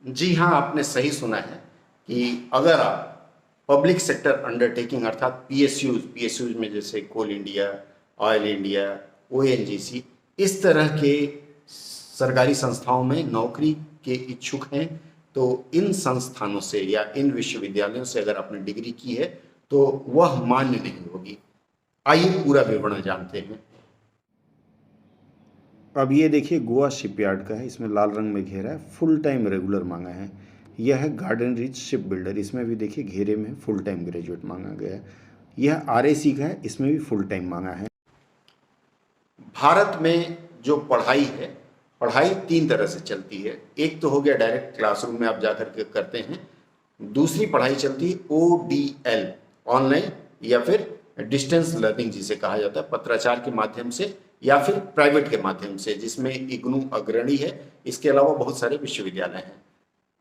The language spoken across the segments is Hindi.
जी हाँ, आपने सही सुना है कि अगर आप पब्लिक सेक्टर अंडरटेकिंग अर्थात पीएसयूज में जैसे कोल इंडिया, ऑयल इंडिया, ओएनजीसी, इस तरह के सरकारी संस्थाओं में नौकरी के इच्छुक हैं, तो इन संस्थानों से या इन विश्वविद्यालयों से अगर आपने डिग्री की है तो वह मान्य नहीं होगी। आइए पूरा विवरण जानते हैं। अब ये देखिए गोवा शिपयार्ड का है, इसमें लाल रंग में घेरा है, फुल टाइम रेगुलर मांगा है। यह है गार्डन रिच शिप बिल्डर, इसमें भी देखिए घेरे में फुल टाइम ग्रेजुएट मांगा गया है। यह आरएसी का है, इसमें भी फुल टाइम मांगा है। भारत में जो पढ़ाई है, पढ़ाई तीन तरह से चलती है। एक तो हो गया डायरेक्ट क्लासरूम में आप जाकर के करते हैं। दूसरी पढ़ाई चलती है ओडीएल, ऑनलाइन या फिर डिस्टेंस लर्निंग जिसे कहा जाता है, पत्राचार के माध्यम से या फिर प्राइवेट के माध्यम से, जिसमें इग्नू अग्रणी है। इसके अलावा बहुत सारे विश्वविद्यालय हैं।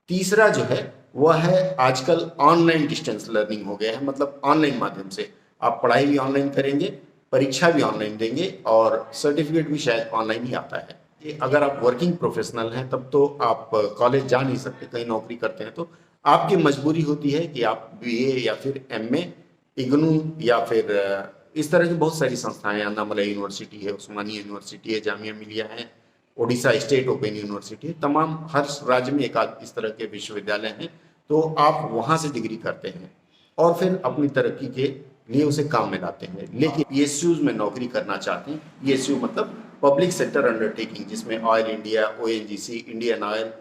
तीसरा जो है वह है आजकल ऑनलाइन डिस्टेंस लर्निंग हो गया है, मतलब ऑनलाइन माध्यम से आप पढ़ाई भी ऑनलाइन करेंगे, परीक्षा भी ऑनलाइन देंगे और सर्टिफिकेट भी शायद ऑनलाइन ही आता है। ये अगर आप वर्किंग प्रोफेशनल हैं तब तो आप कॉलेज जा नहीं सकते, कहीं नौकरी करते हैं तो आपकी मजबूरी होती है कि आप बीए या फिर एमए, इग्नू या फिर इस तरह की बहुत सारी संस्थाएं, अन्नामलई यूनिवर्सिटी है, उस्मानिया यूनिवर्सिटी है, जामिया मिलिया है, ओडिशा स्टेट ओपन यूनिवर्सिटी है, तमाम हर राज्य में एक आध इस तरह के विश्वविद्यालय हैं। तो आप वहां से डिग्री करते हैं और फिर अपनी तरक्की के लिए उसे काम में लाते हैं। लेकिन पीएसयूज में नौकरी करना चाहते हैं, पीएसयू मतलब पब्लिक सेक्टर अंडरटेकिंग, जिसमें oil India, ONGC, Indian oil,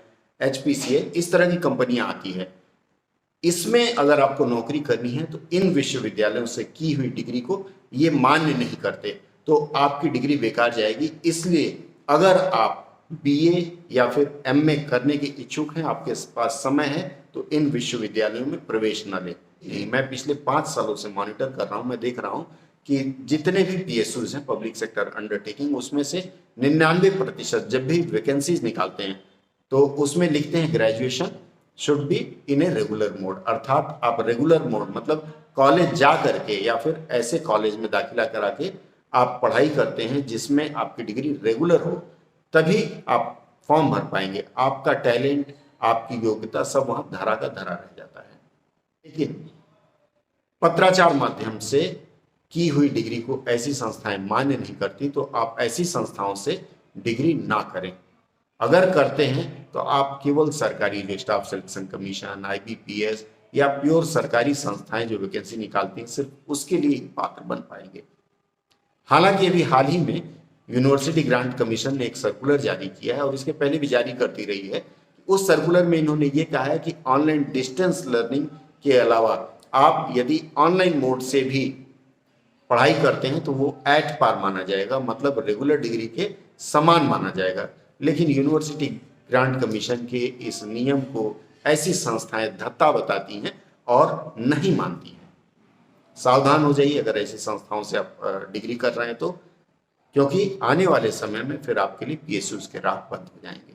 HPCL, इस तरह की कंपनियां आती है। इसमें अगर आपको नौकरी करनी है तो इन विश्वविद्यालयों से की हुई डिग्री को ये मान्य नहीं करते, तो आपकी डिग्री बेकार जाएगी। इसलिए अगर आप बीए या फिर एमए करने के इच्छुक हैं, आपके पास समय है, तो इन विश्वविद्यालयों में प्रवेश न लें। मैं पिछले 5 सालों से मॉनिटर कर रहा हूं, मैं देख रहा हूं कि जितने भी पीएसयूज हैं पब्लिक सेक्टर अंडरटेकिंग, उसमें से 99% जब भी वैकेंसीज निकालते हैं तो उसमें लिखते हैं graduation should be in a regular mode, अर्थात आप रेगुलर मोड मतलब कॉलेज जा करके या फिर ऐसे कॉलेज में दाखिला करा के आप पढ़ाई करते हैं जिसमें आपकी डिग्री रेगुलर हो, तभी आप फॉर्म भर पाएंगे। आपका टैलेंट, आपकी योग्यता सब वहां धरा का धरा रह जाता है। लेकिन पत्राचार माध्यम से की हुई डिग्री को ऐसी संस्थाएं मान्य नहीं करती, तो आप ऐसी संस्थाओं से डिग्री ना करें। अगर करते हैं तो आप केवल सरकारी जो स्टाफ सिलेक्शन कमीशन, आईबीपीएस या प्योर सरकारी संस्थाएं जो वैकेंसी निकालती हैं, सिर्फ उसके लिए पात्र बन पाएंगे। हालांकि अभी हाल ही में यूनिवर्सिटी ग्रांट कमीशन ने एक सर्कुलर जारी किया है और इसके पहले भी जारी करती रही है। उस सर्कुलर में इन्होंने ये कहा है कि ऑनलाइन डिस्टेंस लर्निंग के अलावा आप यदि ऑनलाइन मोड से भी पढ़ाई करते हैं तो वो एट पार माना जाएगा, मतलब रेगुलर डिग्री के समान माना जाएगा। लेकिन यूनिवर्सिटी ग्रांट कमीशन के इस नियम को ऐसी संस्थाएं धत्ता बताती हैं और नहीं मानती हैं। सावधान हो जाइए अगर ऐसी संस्थाओं से आप डिग्री कर रहे हैं तो, क्योंकि आने वाले समय में फिर आपके लिए पीएसयूज के राह बंद हो जाएंगे।